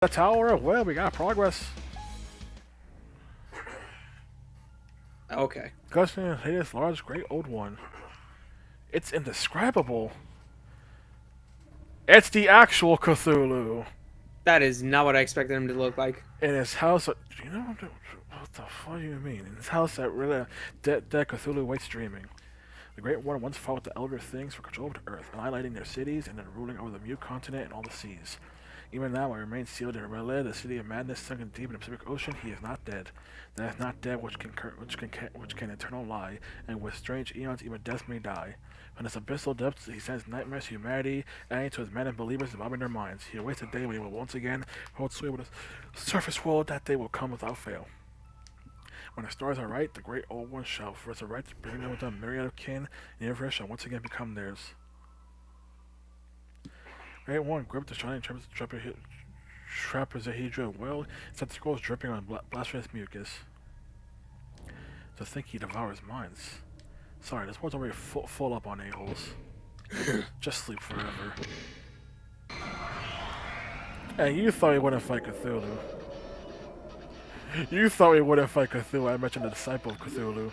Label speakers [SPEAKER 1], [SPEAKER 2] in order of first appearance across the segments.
[SPEAKER 1] The tower. Well, we got progress.
[SPEAKER 2] Okay.
[SPEAKER 1] Discussing this large, great old one. It's indescribable. It's the actual Cthulhu.
[SPEAKER 2] That is not what I expected him to look like.
[SPEAKER 1] In his house, you know what the fuck do you mean? In his house that really dead Cthulhu waits dreaming. The Great One once fought with the Elder Things for control of the Earth, annihilating their cities and then ruling over the mute continent and all the seas. Even now, I remain sealed in Relay, the city of madness, sunken deep in the Pacific Ocean. He is not dead. That is not dead, which can eternal lie, and with strange eons, even death may die. From his abyssal depths, he sends nightmares to humanity, adding to his maddened believers, bombing their minds. He awaits a day when he will once again hold sway with the surface world. That day will come without fail. When the stars are right, the great old one shall resurrect, bringing them with a myriad of kin, and the universe shall once again become theirs. Great One gripped the shining trapezohedra well, set the scrolls dripping on blasphemous mucus. To think he devours minds. Sorry, this world's already full up on a-holes. Just sleep forever. And you thought we wouldn't fight Cthulhu. You thought we wouldn't fight Cthulhu. I mentioned the disciple of Cthulhu.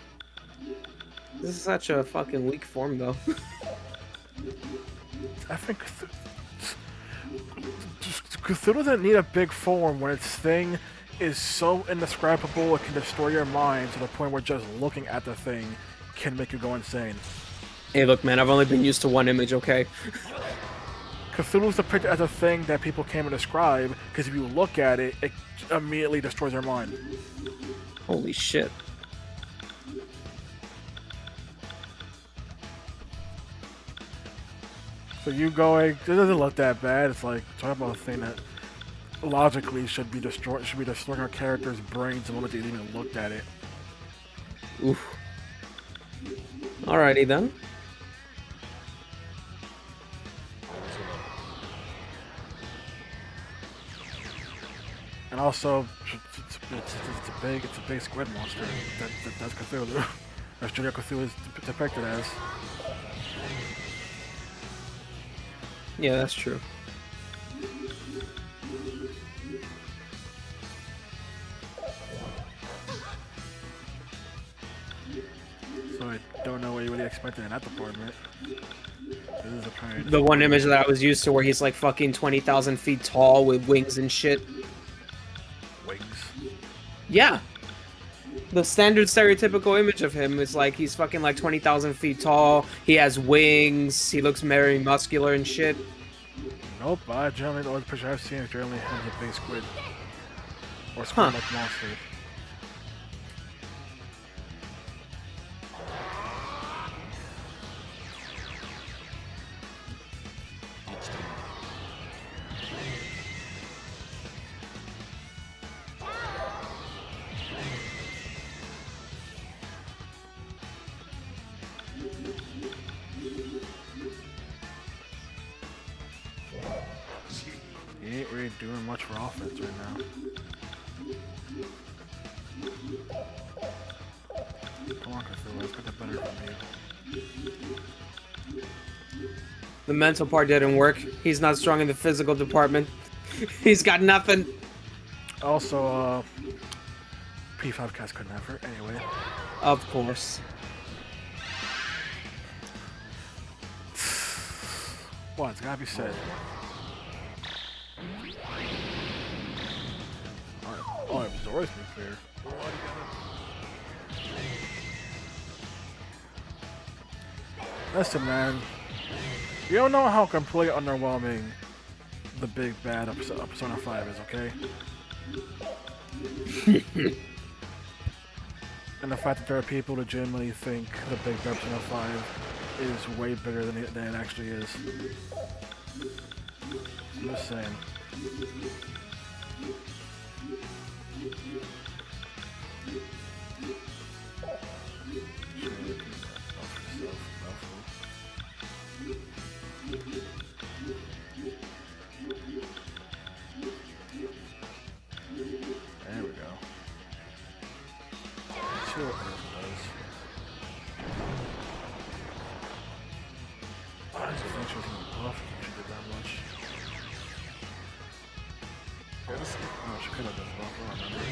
[SPEAKER 2] This is such a fucking weak form, though.
[SPEAKER 1] I think Cthulhu doesn't need a big form when its thing is so indescribable it can destroy your mind to the point where just looking at the thing can make you go insane.
[SPEAKER 2] Hey, look, man, I've only been used to one image, okay?
[SPEAKER 1] Cthulhu's depicted as a thing that people can't describe because if you look at it, it immediately destroys your mind.
[SPEAKER 2] Holy shit.
[SPEAKER 1] So you going, it doesn't look that bad. It's like talking about a thing that logically should be destroying our characters' brains the moment they even looked at it.
[SPEAKER 2] Oof. Alrighty then.
[SPEAKER 1] And also, it's a big squid monster. That's Cthulhu. That's Junior Cthulhu is depicted as.
[SPEAKER 2] Yeah, that's true.
[SPEAKER 1] So I don't know what you really expected in that department. This is apparent.
[SPEAKER 2] The one image that I was used to where he's like fucking 20,000 feet tall with wings and shit.
[SPEAKER 1] Wings.
[SPEAKER 2] Yeah. The standard stereotypical image of him is like he's fucking like 20,000 feet tall. He has wings. He looks very muscular and shit.
[SPEAKER 1] Nope, I generally the only picture I've seen is generally him with a big squid. Or squid-like monster. He ain't really doing much for offense right now. Come on, Cthulhu, let's get the better from you.
[SPEAKER 2] The mental part didn't work. He's not strong in the physical department. He's got nothing.
[SPEAKER 1] Also, P5 cast couldn't have her anyway.
[SPEAKER 2] Of course.
[SPEAKER 1] Well, it's gotta be said. Oh, it was always been clear. Listen, man. You don't know how completely underwhelming the big bad of Persona 5 is, okay? And the fact that there are people who legitimately think the big bad Persona 5 is way bigger than it actually is. I'm just saying. There we go. Let's see what Earth does. I just think she was gonna buff if she did that much. Oh, she could have done well. I don't remember.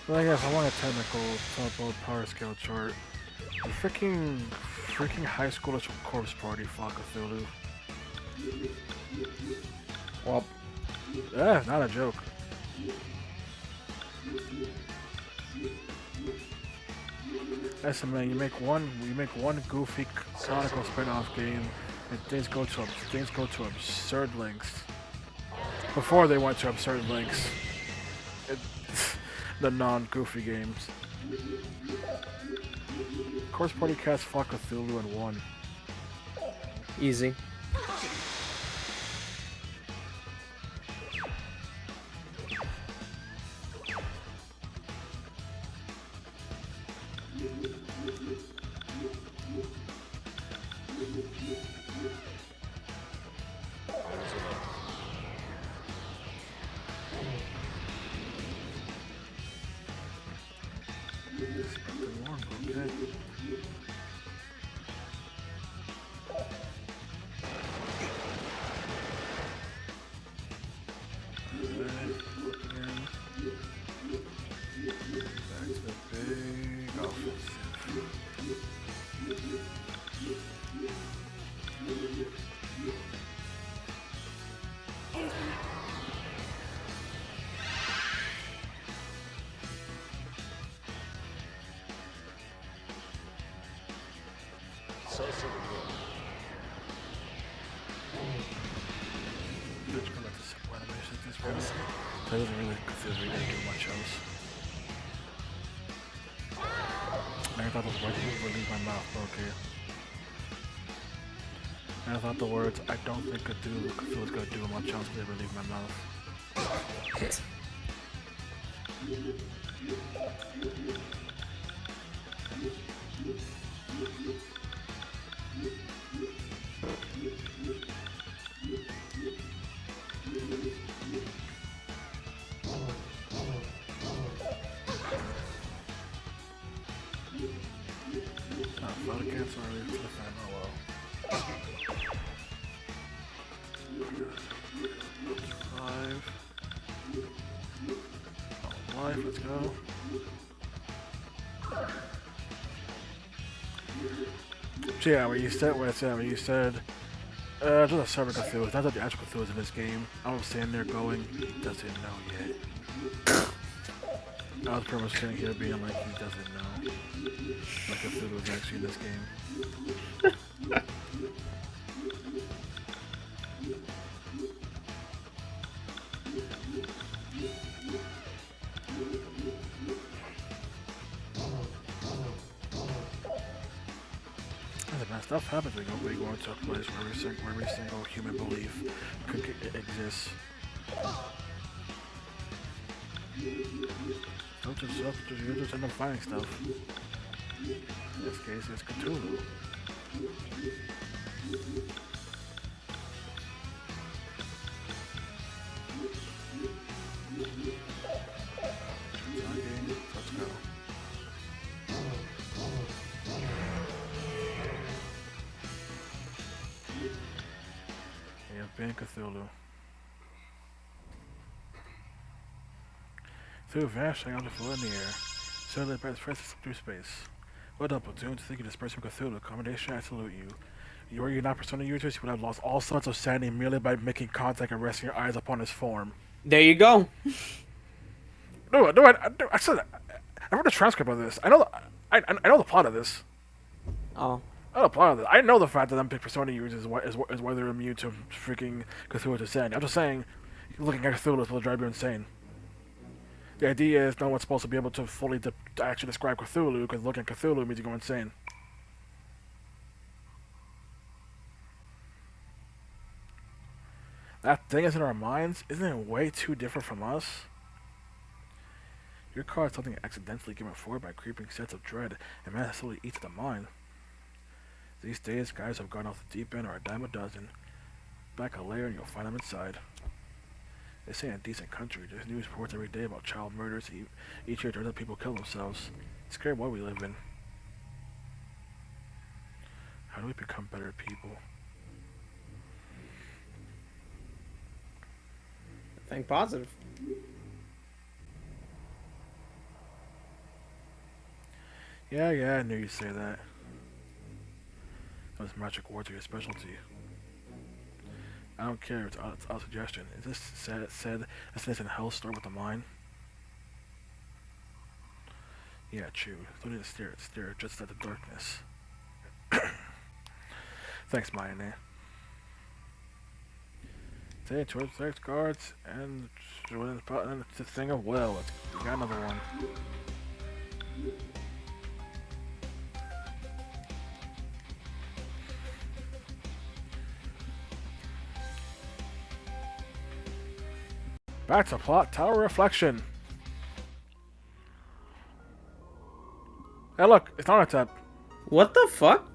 [SPEAKER 1] Well, I guess I want a technical top power scale chart. The freaking high school corpse party fought Cthulhu.
[SPEAKER 2] Well,
[SPEAKER 1] Not a joke. Listen, man, you make one goofy canonical spin-off game, and things go to absurd lengths. Before they went to absurd lengths, it, the non-goofy games. Corpse Party Cats fought Cthulhu and won.
[SPEAKER 2] easy.
[SPEAKER 1] Okay. Back to the big offensive. Let's go let the simple animation at this point. That doesn't really consider really do much else. I thought those words would leave my mouth, but okay. And I thought the words, I don't think Cthulhu's gonna do much else, would ever leave my mouth. Not a cancel earlier to the fan, oh well. 5. Oh, life, let's go. So yeah, when you said, just a separate Cthulhu, it's not that the actual Cthulhu is in this game. I was sitting there going, he doesn't know yet. I was pretty much sitting here being like, he doesn't know. Like Cthulhu is actually in this game. Listen, man, stuff happens when you go into a place where every single human belief exists. You just end up finding stuff. In this case, it's Cthulhu. Let's go. Yeah, being Cthulhu. Through vanishing out of the in the air, suddenly presses through space. What up, platoon? To think you dispersed from Cthulhu. Commendation, I salute you. Were you not Persona users, you would have lost all sorts of sanity merely by making contact and resting your eyes upon his form.
[SPEAKER 2] There you go.
[SPEAKER 1] I said I read the transcript of this. I know the plot of this.
[SPEAKER 2] Oh.
[SPEAKER 1] I know the plot of this. I know the fact that them Persona users is why they're immune to freaking Cthulhu's insanity. I'm just saying, looking at Cthulhu will drive you insane. The idea is no one's supposed to be able to fully actually describe Cthulhu, because looking at Cthulhu means you go insane. That thing is in our minds, isn't it way too different from us? Your car is something accidentally given forward by creeping sense of dread, and man slowly eats the mind. These days, guys have gone off the deep end or a dime a dozen. Back a layer and you'll find them inside. This ain't a decent country. There's news reports every day about child murders. Each year, dozens of people kill themselves. It's a scary world we live in. How do we become better people?
[SPEAKER 2] Think positive.
[SPEAKER 1] Yeah, I knew you'd say that. Those magic words are your specialty. I don't care. It's our suggestion. Is this said a citizen hell start with a mine? Yeah, true. Don't need to stare just at the darkness. Thanks, Mayane. Say towards the guards and it's a thing of well. We got another one. Back to plot tower reflection. Hey, look, it's Narnatep.
[SPEAKER 2] What the fuck?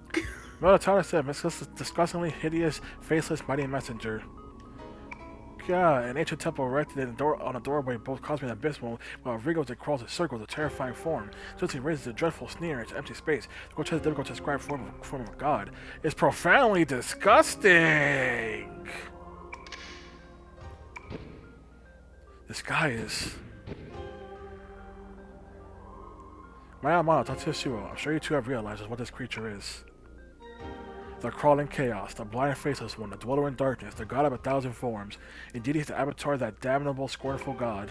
[SPEAKER 1] Melatonin said, "Miss this disgustingly hideous, faceless, mighty messenger." God, an ancient temple erected in on a doorway both cosmic and abysmal, while wriggles and crawls in circles, a terrifying form. Since he raises a dreadful sneer into empty space, the grotesque difficult to describe form of a god, is profoundly disgusting. This guy is. Mayamano Tatsuo, I'm sure you two have realized what this creature is. The crawling chaos, the blind faceless one, the dweller in darkness, the god of 1,000 forms. Indeed, he's the avatar of that damnable, scornful god.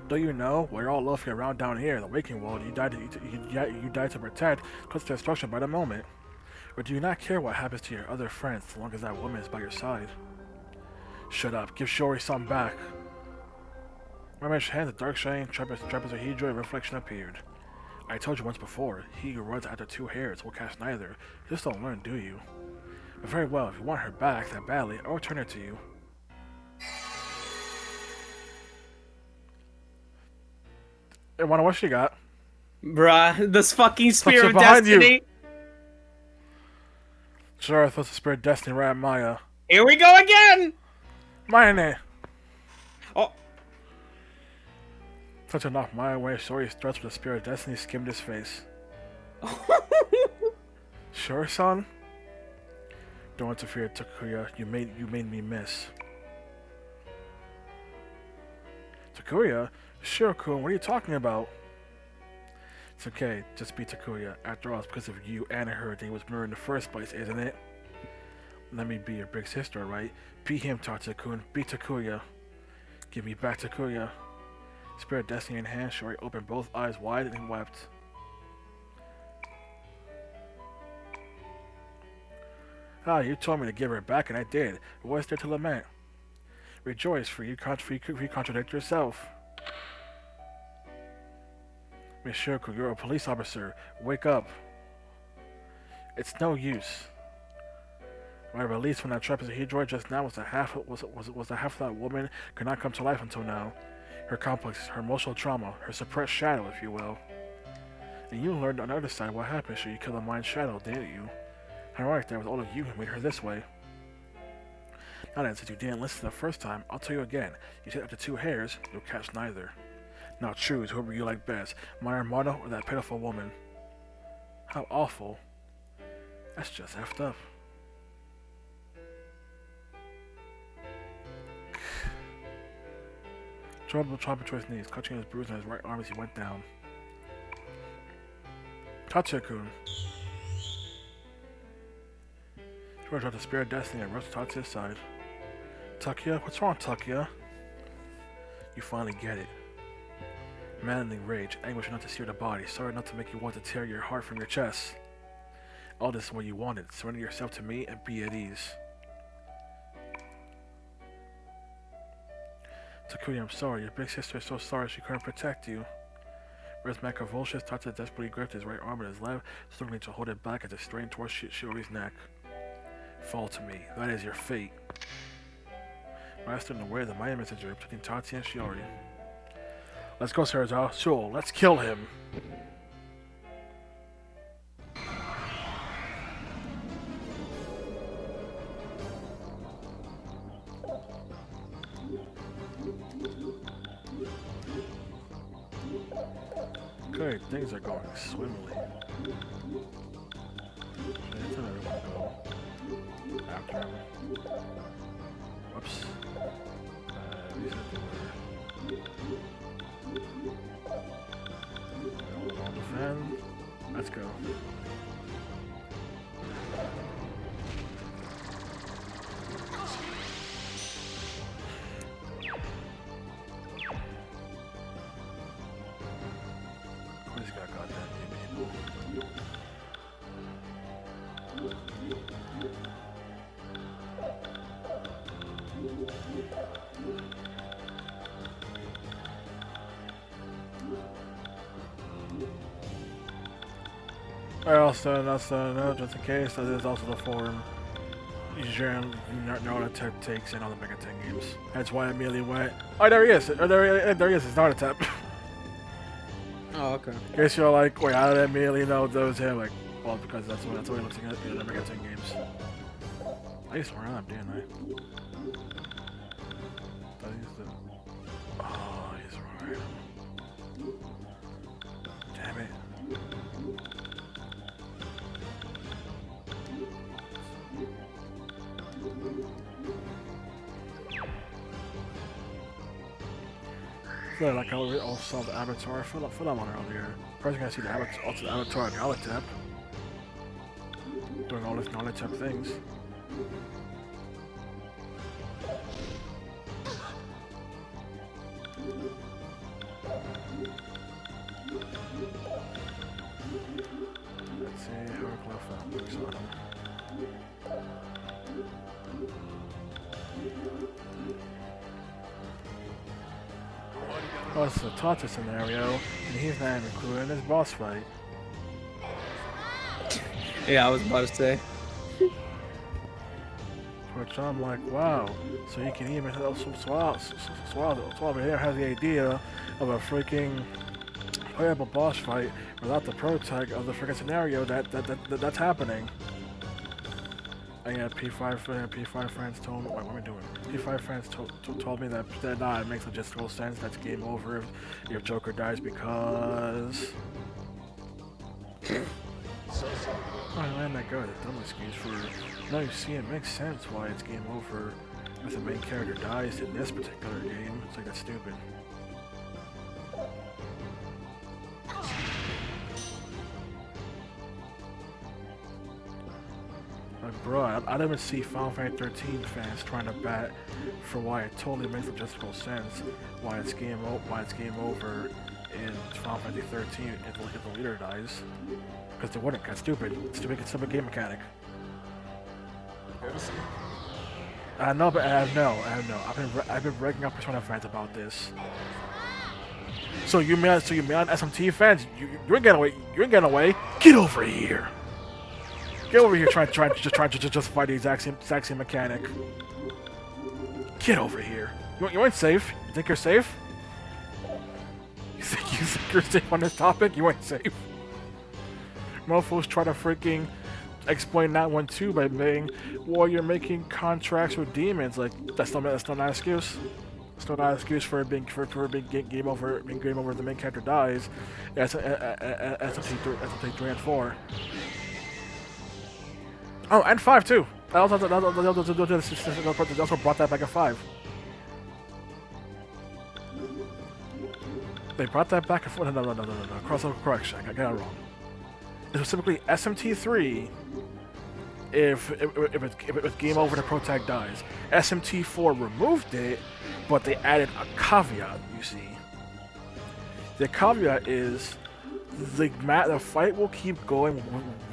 [SPEAKER 1] Don't you know? We're all loafing around down here, the waking world. You died to protect, close to destruction by the moment. Or do you not care what happens to your other friends, as long as that woman is by your side? Shut up. Give Shori some back. Remember his hand, the dark shining trapezohedral reflection appeared. I told you once before, he who runs after two hairs will catch neither. You just don't learn, do you? But very well, if you want her back that badly, I'll return her to you. Hey, wonder what she got?
[SPEAKER 2] Bruh, this fucking Spear of
[SPEAKER 1] behind
[SPEAKER 2] Destiny.
[SPEAKER 1] you. Sure, I thought the Spirit of Destiny right at Maya.
[SPEAKER 2] Here we go again!
[SPEAKER 1] Mayane!
[SPEAKER 2] Oh.
[SPEAKER 1] Such a knock my way, Shori struts with the Spirit of Destiny skimmed his face. Sure, son? Don't interfere, Takuya. You made me miss. Takuya? Shiro-kun, what are you talking about? It's okay, just be Takuya. After all, it's because of you and her that he was murdered in the first place, isn't it? Let me be your big sister, right? Be him, Tatsu-kun. Be Takuya. Give me back Takuya. Spirit of Destiny in hand, Shori opened both eyes wide and wept. Ah, you told me to give her back and I did. What's there to lament? Rejoice, for you contradict yourself. Miss Shiroko, you're a police officer. Wake up. It's no use. My release from that trapezohedroid just now was the half of that woman could not come to life until now. Her complex, her emotional trauma, her suppressed shadow, if you will. And you learned on the other side what happened should you kill the mind's shadow, didn't you? Ironic that was all of you who made her this way. Now then, since you didn't listen the first time, I'll tell you again. You take up to two hairs, you'll catch neither. Now choose whoever you like best, my Armada or that pitiful woman. How awful. That's just effed up. Trouble chopping to his knees, clutching his bruise on his right arm as he went down. Tatsuya-kun. George dropped the Spirit of Destiny and rushed to Tatsuya's side. Takuya? What's wrong, Takuya? You finally get it. Maddening rage, anguish enough to sear the body, sorry enough to make you want to tear your heart from your chest. All this is what you wanted. Surrender yourself to me and be at ease. Takuya, I'm sorry. Your big sister is so sorry she couldn't protect you. Whereas convulsions, Tatsuya desperately gripped his right arm in his left, struggling to hold it back as it strained towards Shiori's neck. Fall to me. That is your fate. Master and aware of the mighty messenger protecting Tatsuya and Shiori. Let's go, Sarazawa. Sure, let's kill him. Okay, things are going swimmingly. Let's have everyone go after him. Whoops. Reset the order. All defend. Let's go. Who's got goddamn people? Also, just in case, that is also the form Narnatep takes in all the Mega 10 games. That's why I immediately went, oh, there he is! There he is, it's Narnatep.
[SPEAKER 2] Oh, okay.
[SPEAKER 1] In case you're like, wait, how did I immediately know that was him? Like, well, because that's what he looks like in the Mega 10 games. I used to wear them, didn't I? Oh, he's right. Damn it. So like I also saw the avatar for that one earlier. First, I see the avatar Galatep doing all this Galatep things. Let's see how close looks on him. Oh, it's a Tata scenario, and he's not even included in this boss fight.
[SPEAKER 2] Yeah, I was about to say.
[SPEAKER 1] Which I'm like, wow. So you can even also Swallow here has the idea of a freaking playable boss fight without the protag of the freaking scenario that's happening. And yeah, P5 friends told me, what am I doing? P5 friends told me that it makes logistical sense. That's game over if your Joker dies because. Oh, and that guy, the dumb excuse for. No, you see, it makes sense why it's game over if the main character dies in this particular game. It's like that's stupid. Like, bro, I don't even see Final Fantasy 13 fans trying to bat for why it totally makes logistical sense why it's game over in Final Fantasy 13 if the leader dies. Because they wouldn't. That's stupid. It's stupid game mechanic. No, but I know. I've been breaking up Persona fans about this. So you mean SMT fans? You ain't getting away. You ain't getting away. Get over here. Get over here trying to justify the exact same mechanic. Get over here. You ain't safe. You think you're safe? You think you're safe on this topic? You ain't safe. Mofos try to freaking explain that one too by saying, well, you're making contracts with demons. Like, that's not an excuse. It's not an excuse for being game over if the main character dies. SMT 3 and 4. Oh, and 5 too. I also brought that back at 5. They brought that back at 4. No. Crossover correction. I got it wrong. Specifically, SMT3. If it's game over, the protag dies. SMT4 removed it, but they added a caveat. You see, the caveat is the fight will keep going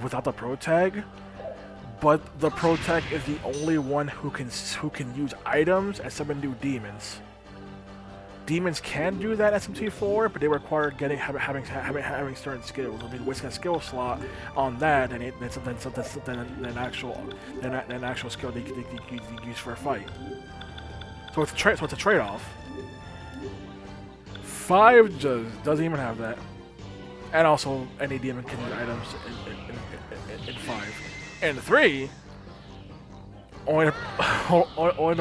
[SPEAKER 1] without the protag. But the protag is the only one who can use items and summon new demons. Demons can do that at SMT4, but they require having certain skills. I mean, wasting a skill slot on that, and then an actual skill they can use for a fight. So it's a trade-off. 5 just doesn't even have that, and also any demon can use items in 5. And 3, only the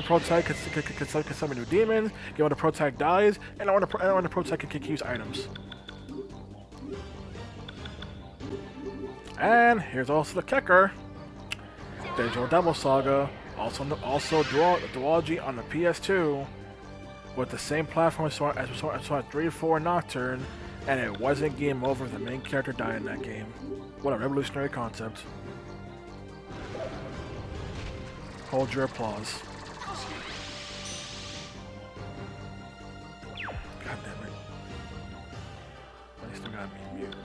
[SPEAKER 1] protag can summon new demons, get when the protag dies, and when the protag can use items. And here's also the kicker. Digital Devil Saga, also duology on the PS2, with the same platform as we saw at 3-4 Nocturne, and it wasn't game over if the main character died in that game. What a revolutionary concept. Hold your applause. God damn it. I still gotta be mute.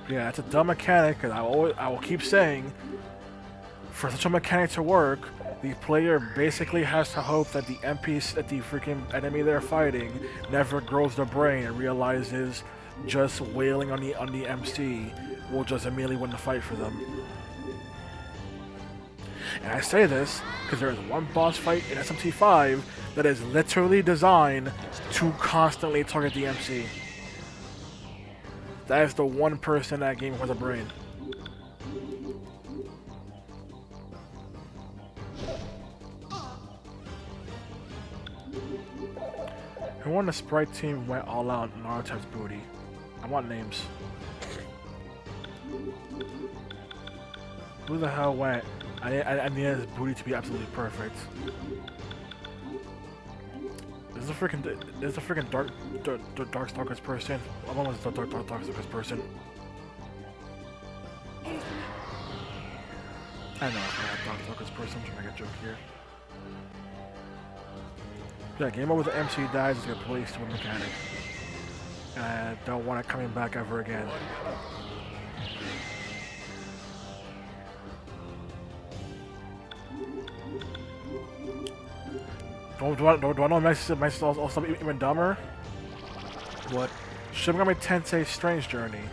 [SPEAKER 1] Yeah, that's a dumb mechanic, and I will keep saying, for such a mechanic to work, the player basically has to hope that the freaking enemy they're fighting never grows their brain and realizes just wailing on the MC will just immediately win the fight for them. And I say this because there is one boss fight in SMT5 that is literally designed to constantly target the MC. That is the one person in that game who has a brain. Who on the Sprite team went all out on Naruto's booty? I want names. Who the hell went? I need his booty to be absolutely perfect. This is a freaking Darkstalkers person. I'm almost the Darkstalkers person. I know I'm a Darkstalkers person. I'm trying to make a joke here. Yeah, game over. The MC dies is completely stupid mechanic. And I don't want it coming back ever again. Do I know makes also even dumber?
[SPEAKER 2] What?
[SPEAKER 1] Shin Megami Tensei Strange Journey.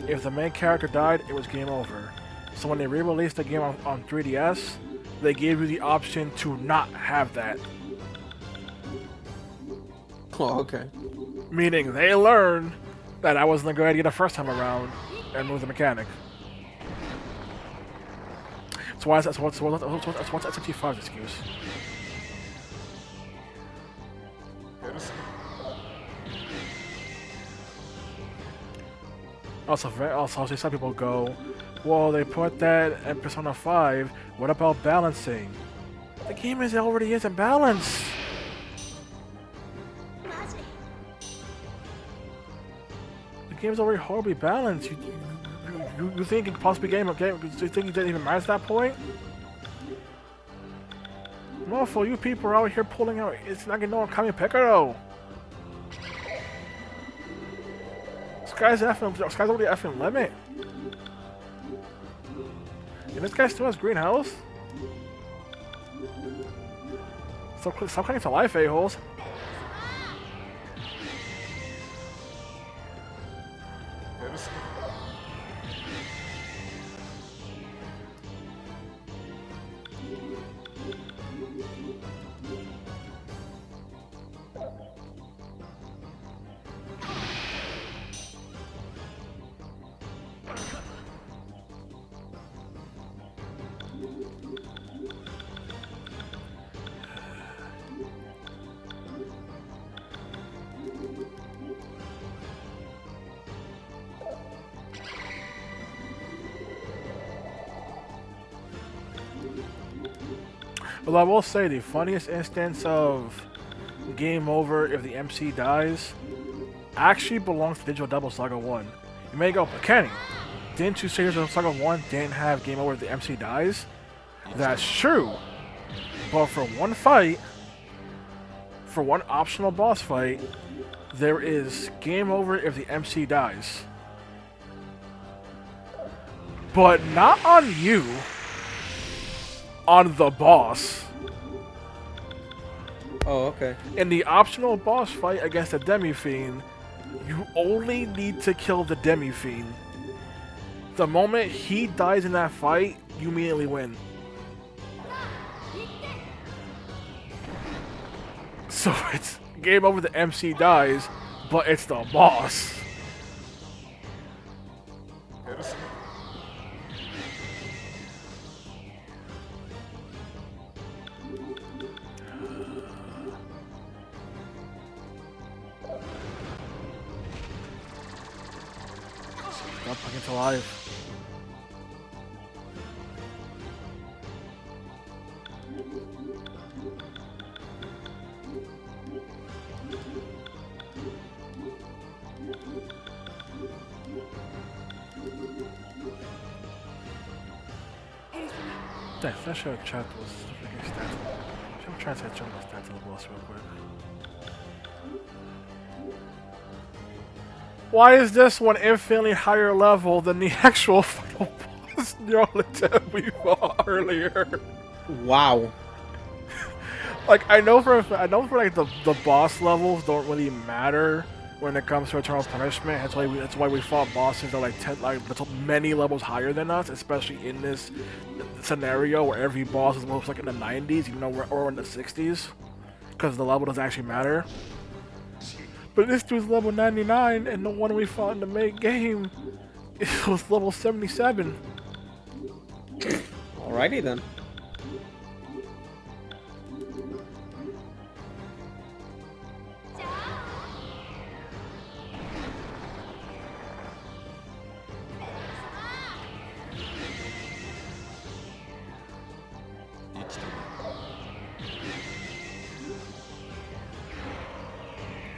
[SPEAKER 1] If the main character died, it was game over. So when they re-released the game on 3DS, they gave you the option to not have that.
[SPEAKER 2] Oh, okay.
[SPEAKER 1] Meaning they learned that I wasn't a good idea the first time around and moved the mechanic. That's what's SMT5's excuse. Also, some people go, well, they put that in Persona 5, what about balancing? The game already isn't balanced. The game's already horribly balanced. You think it could possibly do you think it didn't even matter at that point? No, for you people are out here pulling out, it's not gonna know Kami Piccolo. Sky's already effing limit. And this guy still has green health? Stop clinging to life, a-holes. Well, I will say the funniest instance of game over if the MC dies actually belongs to Digital Devil Saga 1. You may go, but Kenny, didn't you say Digital Saga 1 didn't have game over if the MC dies? That's true. But for one fight, for one optional boss fight, there is game over if the MC dies. But not on you. On the boss.
[SPEAKER 2] Oh, okay.
[SPEAKER 1] In the optional boss fight against the Demi-Fiend, you only need to kill the Demi-Fiend. The moment he dies in that fight, you immediately win. So it's game over, the MC dies, but it's the boss. fucking to life. That should have checked was freaking stats. Should have tried to check the stats of the boss real quick. Why is this one infinitely higher level than the actual final boss Neolithic we fought earlier?
[SPEAKER 2] Wow.
[SPEAKER 1] Like I know for like the boss levels don't really matter when it comes to eternal punishment. That's why we fought bosses that are like many levels higher than us, especially in this scenario where every boss is almost like in the 90s, even though we're in the 60s, because the level doesn't actually matter. But this dude's level 99, and the one we fought in the main game was level 77.
[SPEAKER 2] Alrighty then.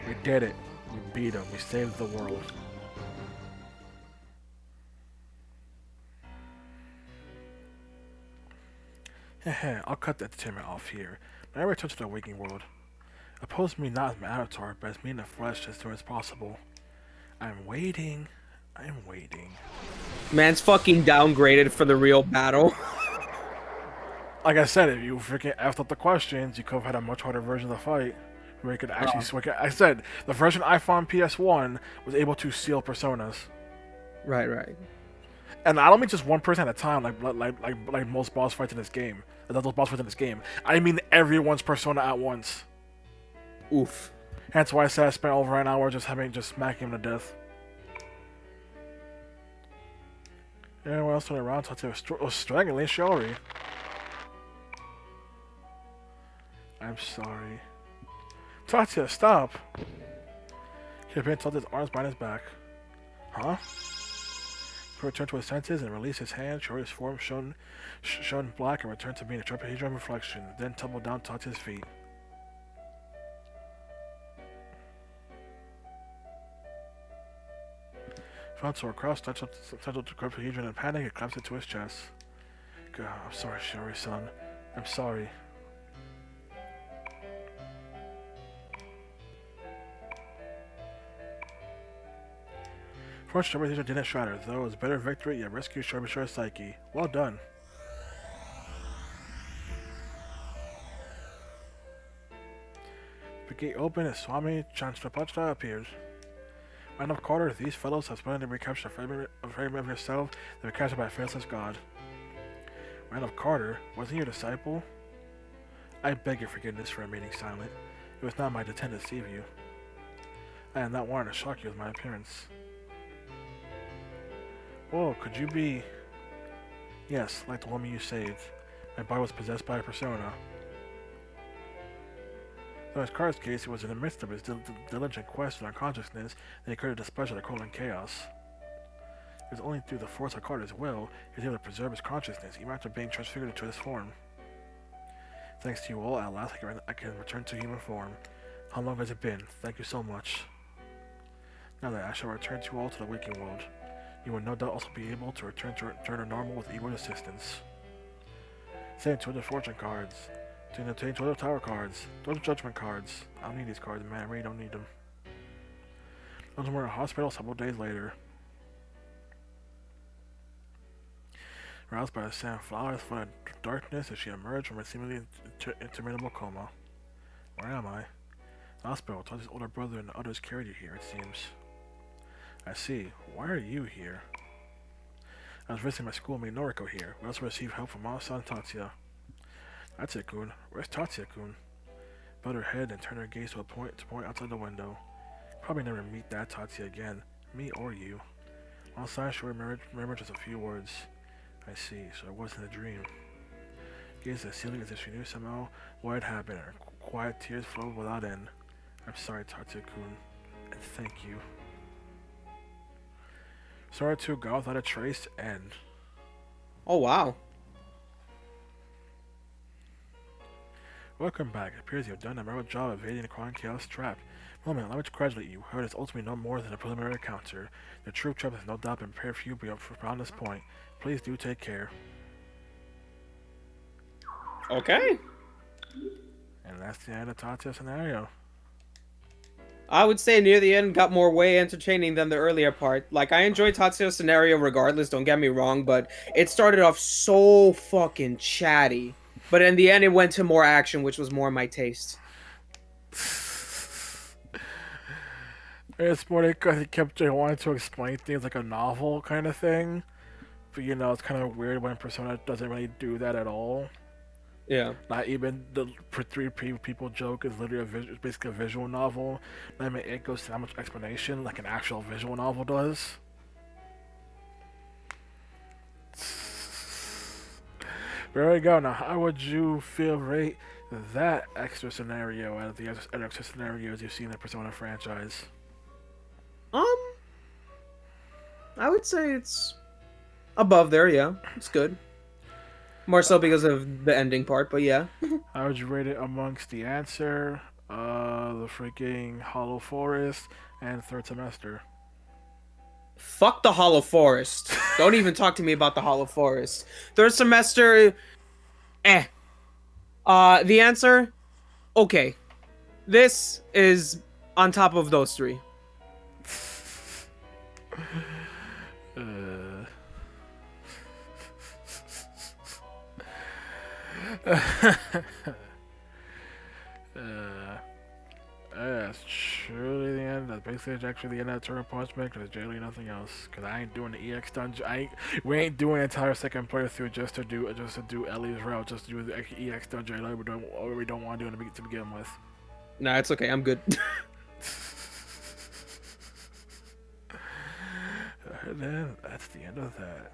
[SPEAKER 1] We did it. We beat him. We saved the world. Heh, I'll cut the entertainment off here. When I return to the waking world, oppose me not as my avatar, but as me in the flesh as soon as possible. I'm waiting. I'm waiting.
[SPEAKER 2] Man's fucking downgraded for the real battle.
[SPEAKER 1] Like I said, if you freaking effed up the questions, you could have had a much harder version of the fight. Where you could actually I said, the version I found PS1 was able to seal personas.
[SPEAKER 2] Right.
[SPEAKER 1] And I don't mean just one person at a time, like most boss fights in this game. Those boss fights in this game. I mean everyone's persona at once.
[SPEAKER 2] Oof.
[SPEAKER 1] Hence why I said I spent over an hour just smacking him to death. Anyone else turn around? Tatsuya was strangling Shiori. I'm sorry. Tatsuya, stop! Kidman tilted his arms behind his back. Huh? He returned to his senses and released his hand. Shiori's form shone black and returned to being a trapezoidal reflection, then tumbled down Tatsuya's feet. Found sore across, touched the trapezoidal in panic and collapsed into his chest. God, I'm sorry, Shiori-san. I'm sorry. Fortunately, Shiori's didn't shatter, though it was a better victory, yet rescued Shiori's psyche. Well done. The gate opened as Swami Chandrapatra appeared. Man of Carter, these fellows have splendidly recaptured a fragment of yourself that were captured by a faceless god. Man of Carter, wasn't he your disciple? I beg your forgiveness for remaining silent. It was not my intent to deceive you. I am not wanting to shock you with my appearance. Oh, could you be... Yes, like the woman you saved. My body was possessed by a persona. Though in Carter's case, it was in the midst of his diligent quest for unconsciousness that he created displeasure that called in chaos. It was only through the force of Carter's will he was able to preserve his consciousness, even after being transfigured into his form. Thanks to you all, at last I can return to human form. How long has it been? Thank you so much. Now that I shall return to you all to the waking world, you will no doubt also be able to return to normal with Ego's assistance. Send 200 fortune cards. To obtain 200 tower cards. Those judgment cards. I don't need these cards, man. I really don't need them. Those were in a hospital several days later. Roused by the sand flowers full of darkness as she emerged from a seemingly interminable coma. Where am I? The hospital. Told his older brother and the others carried you here, it seems. I see. Why are you here? I was visiting my schoolmate Noriko here. We also received help from Masa and Tatsuya. Tatsuya-kun? Where's Tatsuya-kun? Bowed her head and turned her gaze to a point outside the window. Probably never meet that Tatsuya again. Me or you. Outside, she remembered just a few words. I see, so it wasn't a dream. Gazed at the ceiling as if she knew somehow what had happened. Her quiet tears flowed without end. I'm sorry, Tatsuya-kun. And thank you. Sora 2 Gone Without a Trace end.
[SPEAKER 2] Oh wow.
[SPEAKER 1] Welcome back. It appears you have done a memorable job evading the Crying Chaos trap. Moment, allow me to congratulate you. However, it's ultimately no more than a preliminary encounter. The true trap has no doubt been prepared for you beyond this point. Please do take care.
[SPEAKER 2] Okay.
[SPEAKER 1] And that's the end of Tatsu's scenario.
[SPEAKER 2] I would say near the end got more way entertaining than the earlier part. Like, I enjoyed Tatsuo's scenario regardless, don't get me wrong, but it started off so fucking chatty. But in the end, it went to more action, which was more my taste.
[SPEAKER 1] It's more because he kept wanting to explain things like a novel kind of thing. But it's kind of weird when Persona doesn't really do that at all.
[SPEAKER 2] Yeah.
[SPEAKER 1] Not even the three people joke is literally it's basically a visual novel. I mean, it goes to that much explanation like an actual visual novel does. There we go. Now, how would you rate that extra scenario out of the other extra scenarios you've seen in the Persona franchise?
[SPEAKER 2] I would say it's above there, yeah. It's good. More so because of the ending part, but yeah.
[SPEAKER 1] How would you rate it amongst the answer, the freaking Hollow Forest, and Third Semester?
[SPEAKER 2] Fuck the Hollow Forest. Don't even talk to me about the Hollow Forest. Third Semester, eh. The answer, okay. This is on top of those three.
[SPEAKER 1] That's truly the end. That's basically actually the end of Turtle Punch Man because there's generally nothing else. Because I ain't doing the EX dungeon. We ain't doing an entire second playthrough just to do Ellie's route, just to do the EX dungeon. We don't want to do it to begin with.
[SPEAKER 2] Nah, it's okay. I'm good.
[SPEAKER 1] And then that's the end of that.